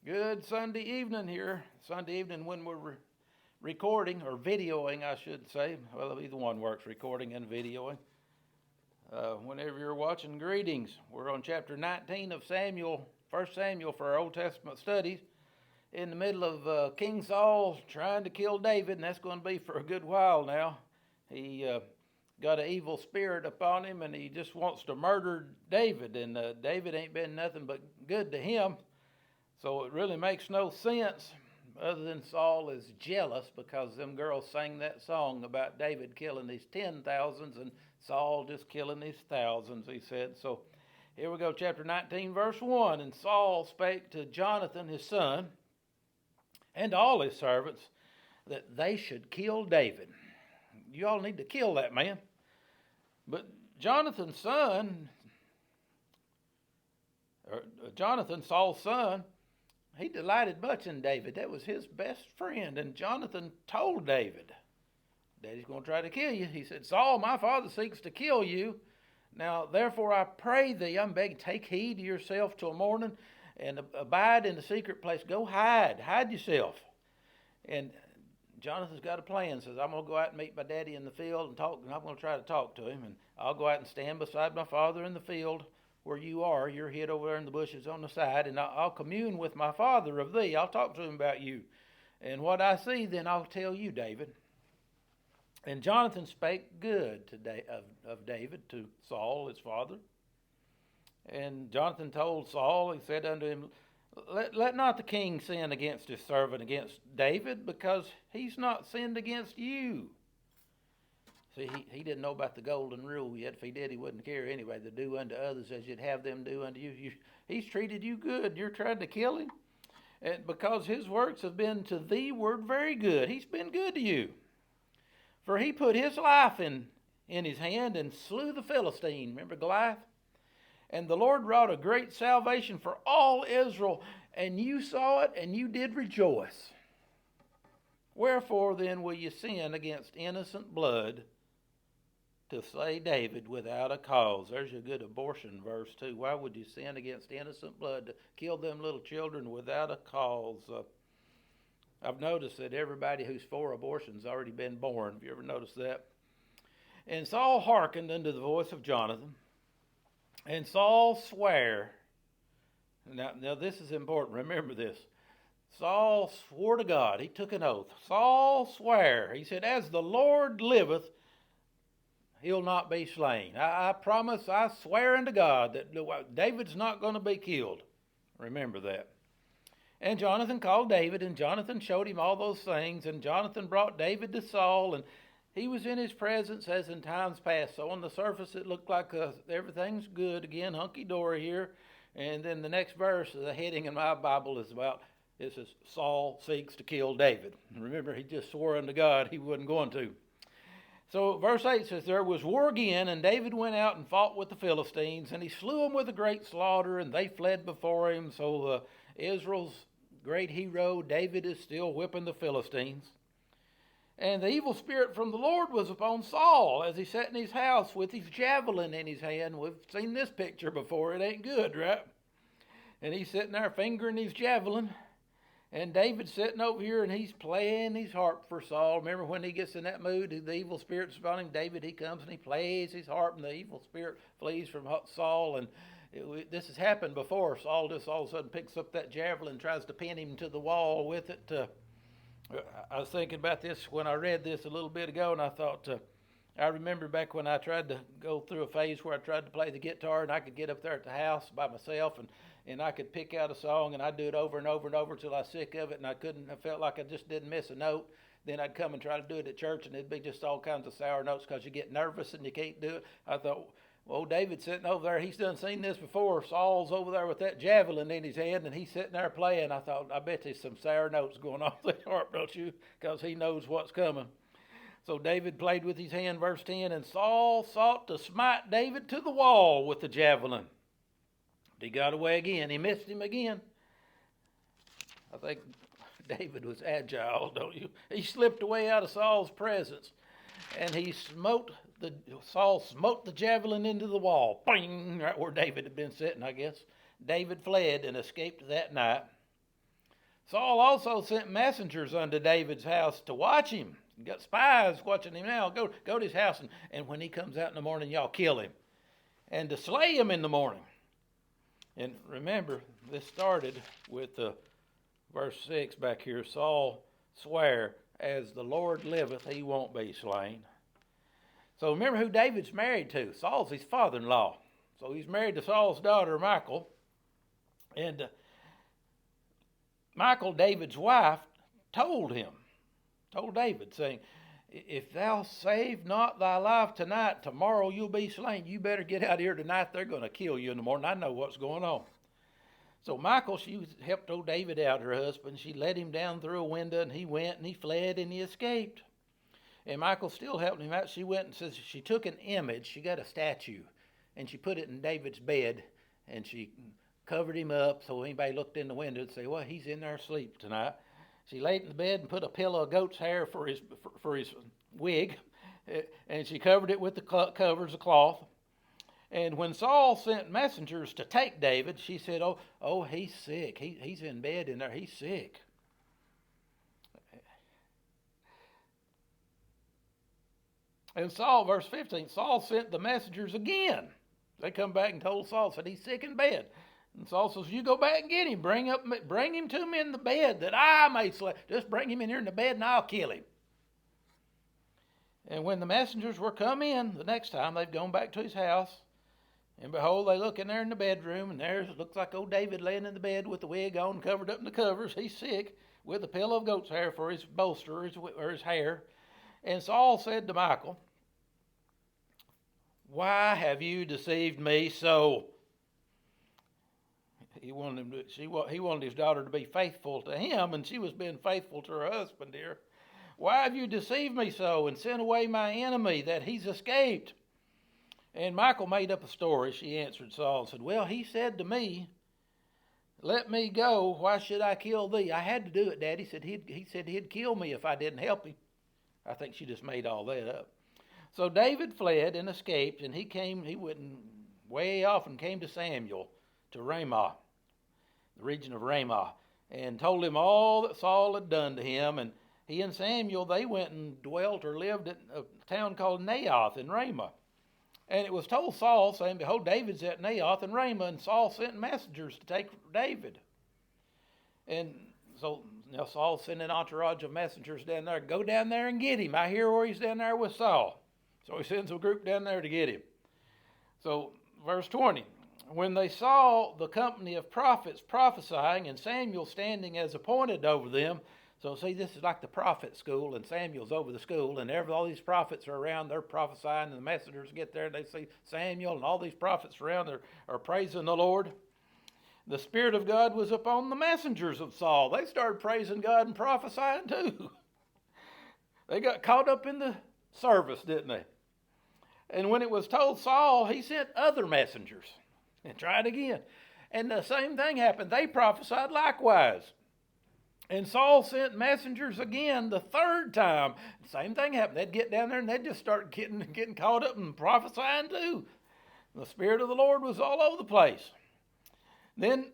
Good Sunday evening here. Sunday evening when we're recording, or videoing, I should say. Well, either one works, recording and videoing. Whenever you're watching, greetings. We're on chapter 19 of Samuel, 1 Samuel for our Old Testament studies. In the middle of King Saul trying to kill David, and that's going to be for a good while now. He got an evil spirit upon him, and he just wants to murder David. And David ain't been nothing but good to him. So it really makes no sense other than Saul is jealous because them girls sang that song about David killing these 10,000s and Saul just killing these thousands, he said. So here we go, chapter 19, verse 1. And Saul spake to Jonathan his son and all his servants that they should kill David. You all need to kill that man. But Jonathan, Saul's son, he delighted much in David. That was his best friend. And Jonathan told David, Daddy's going to try to kill you. He said, Saul, my father seeks to kill you. Now, therefore, I pray thee, I'm begging, take heed to yourself till morning and abide in the secret place. Go hide yourself. And Jonathan's got a plan. Says, I'm going to go out and meet my daddy in the field and talk. And I'm going to try to talk to him. And I'll go out and stand beside my father in the field where you are. You're hid over there in the bushes on the side. And I'll commune with my father of thee. I'll talk to him about you. And what I see, then I'll tell you, David. And Jonathan spake good of David to Saul, his father. And Jonathan told Saul, he said unto him, Let not the king sin against his servant, against David, because he's not sinned against you. See, he didn't know about the golden rule yet. If he did, he wouldn't care anyway. To do unto others as you'd have them do unto you. He's treated you good. You're trying to kill him. And because his works have been to thee word very good. He's been good to you. For he put his life in his hand and slew the Philistine. Remember Goliath? And the Lord wrought a great salvation for all Israel. And you saw it and you did rejoice. Wherefore then will you sin against innocent blood to slay David without a cause? There's a good abortion verse too. Why would you sin against innocent blood to kill them little children without a cause? I've noticed that everybody who's for abortion's already been born. Have you ever noticed that? And Saul hearkened unto the voice of Jonathan. And Saul sware. Now this is important. Remember this. Saul swore to God. He took an oath. Saul sware. He said, as the Lord liveth, he'll not be slain. I promise, I swear unto God that David's not going to be killed. Remember that. And Jonathan called David, and Jonathan showed him all those things. And Jonathan brought David to Saul, and he was in his presence as in times past. So on the surface, it looked like everything's good. Again, hunky-dory here. And then the next verse, the heading in my Bible is about, it says, Saul seeks to kill David. And remember, he just swore unto God he wasn't going to. So verse 8 says, there was war again, and David went out and fought with the Philistines, and he slew them with a great slaughter, and they fled before him. So Israel's great hero, David, is still whipping the Philistines. And the evil spirit from the Lord was upon Saul as he sat in his house with his javelin in his hand. We've seen this picture before. It ain't good, right? And he's sitting there fingering his javelin. And David's sitting over here and he's playing his harp for Saul. Remember when he gets in that mood, the evil spirit's upon him. David, he comes and he plays his harp and the evil spirit flees from Saul. And this has happened before. Saul just all of a sudden picks up that javelin and tries to pin him to the wall with it. I was thinking about this when I read this a little bit ago, and I thought, I remember back when I tried to go through a phase where I tried to play the guitar, and I could get up there at the house by myself, and I could pick out a song, and I'd do it over and over and over until I was sick of it, and I felt like I just didn't miss a note. Then I'd come and try to do it at church, and it'd be just all kinds of sour notes because you get nervous and you can't do it. I thought, well, David's sitting over there. He's done seen this before. Saul's over there with that javelin in his hand, and he's sitting there playing. I thought, I bet there's some sour notes going off that harp, don't you? Because he knows what's coming. So David played with his hand, verse 10, and Saul sought to smite David to the wall with the javelin. He got away again. He missed him again. I think David was agile, don't you? He slipped away out of Saul's presence, and Saul smote the javelin into the wall. Bing! Right where David had been sitting, I guess. David fled and escaped that night. Saul also sent messengers unto David's house to watch him. He got spies watching him now. Go to his house, and when he comes out in the morning, y'all kill him. And to slay him in the morning. And remember, this started with verse 6 back here. Saul sware, as the Lord liveth, he won't be slain. So remember who David's married to. Saul's his father-in-law. So he's married to Saul's daughter, Michal. And Michal, David's wife, told David, saying, if thou save not thy life tonight, tomorrow you'll be slain. You better get out of here tonight. They're going to kill you in the morning. I know what's going on. So Michal, she helped old David out, her husband. She let him down through a window, and he went, and he fled, and he escaped. And Michal still helped him out. She went and says she took an image. She got a statue, and she put it in David's bed, and she covered him up so anybody looked in the window and say, well, he's in there asleep tonight. She laid in the bed and put a pillow of goat's hair for his wig, and she covered it with the covers of cloth. And when Saul sent messengers to take David, she said, oh, he's sick. He's in bed in there. He's sick. And Saul, verse 15, Saul sent the messengers again. They come back and told Saul, said he's sick in bed. And Saul says, you go back and get him. Bring him to me in the bed that I may slay. Just bring him in here in the bed and I'll kill him. And when the messengers were come in, the next time they've gone back to his house, and behold, they look in there in the bedroom, and there looks like old David laying in the bed with the wig on, covered up in the covers. He's sick, with a pillow of goat's hair for his bolster or his hair. And Saul said to Michal, why have you deceived me so? He wanted his daughter to be faithful to him, and she was being faithful to her husband here. Why have you deceived me so and sent away my enemy that he's escaped? And Michal made up a story. She answered Saul and said, well, he said to me, let me go. Why should I kill thee? I had to do it, Daddy. He said he'd kill me if I didn't help him. I think she just made all that up. So David fled and escaped, and he went way off and came to Samuel, to Ramah, the region of Ramah, and told him all that Saul had done to him. And he and Samuel, they went and dwelt or lived in a town called Naioth in Ramah. And it was told Saul, saying, behold, David's at Naioth in Ramah, and Saul sent messengers to take David. And so now Saul sent an entourage of messengers down there. Go down there and get him. I hear where he's down there with Saul. So he sends a group down there to get him. So verse 20, when they saw the company of prophets prophesying and Samuel standing as appointed over them. So see, this is like the prophet school, and Samuel's over the school, and all these prophets are around, they're prophesying, and the messengers get there, and they see Samuel, and all these prophets around are praising the Lord. The Spirit of God was upon the messengers of Saul. They started praising God and prophesying too. They got caught up in the service, didn't they? And when it was told Saul, he sent other messengers and tried again. And the same thing happened. They prophesied likewise. And Saul sent messengers again the third time. Same thing happened. They'd get down there and they'd just start getting caught up and prophesying too. The Spirit of the Lord was all over the place. Then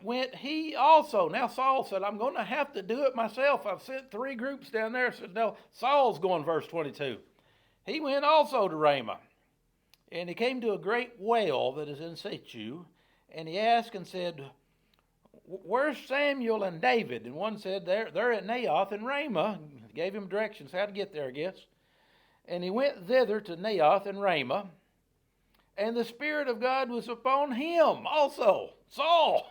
went he also. Now Saul said, I'm going to have to do it myself. I've sent 3 groups down there. So now Saul's going, verse 22. He went also to Ramah. And he came to a great well that is in situ. And he asked and said, where's Samuel and David? And one said, they're at Naioth in Ramah. He gave him directions how to get there, I guess. And he went thither to Naioth in Ramah. And the Spirit of God was upon him also, Saul.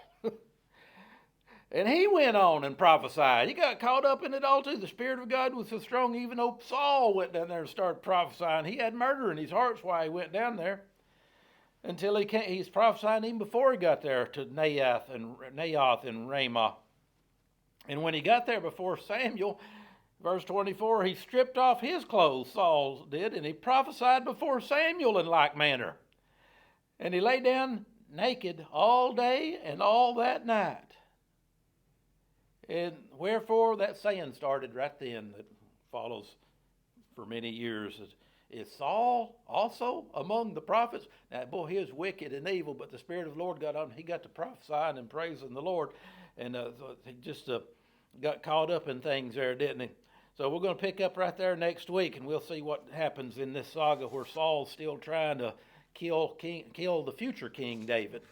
And he went on and prophesied. He got caught up in it all too. The Spirit of God was so strong, even though Saul went down there and started prophesying. He had murder in his heart, that's why he went down there. Until he's prophesying even before he got there to Naioth and Ramah. And when he got there before Samuel, verse 24, he stripped off his clothes, Saul did, and he prophesied before Samuel in like manner. And he lay down naked all day and all that night. And wherefore that saying started right then that follows for many years. Is Saul also among the prophets? Now, boy, he was wicked and evil, but the Spirit of the Lord got on him. He got to prophesying and praising the Lord. and so he just got caught up in things there, didn't he? So we're going to pick up right there next week, and we'll see what happens in this saga where Saul's still trying to kill the future King David.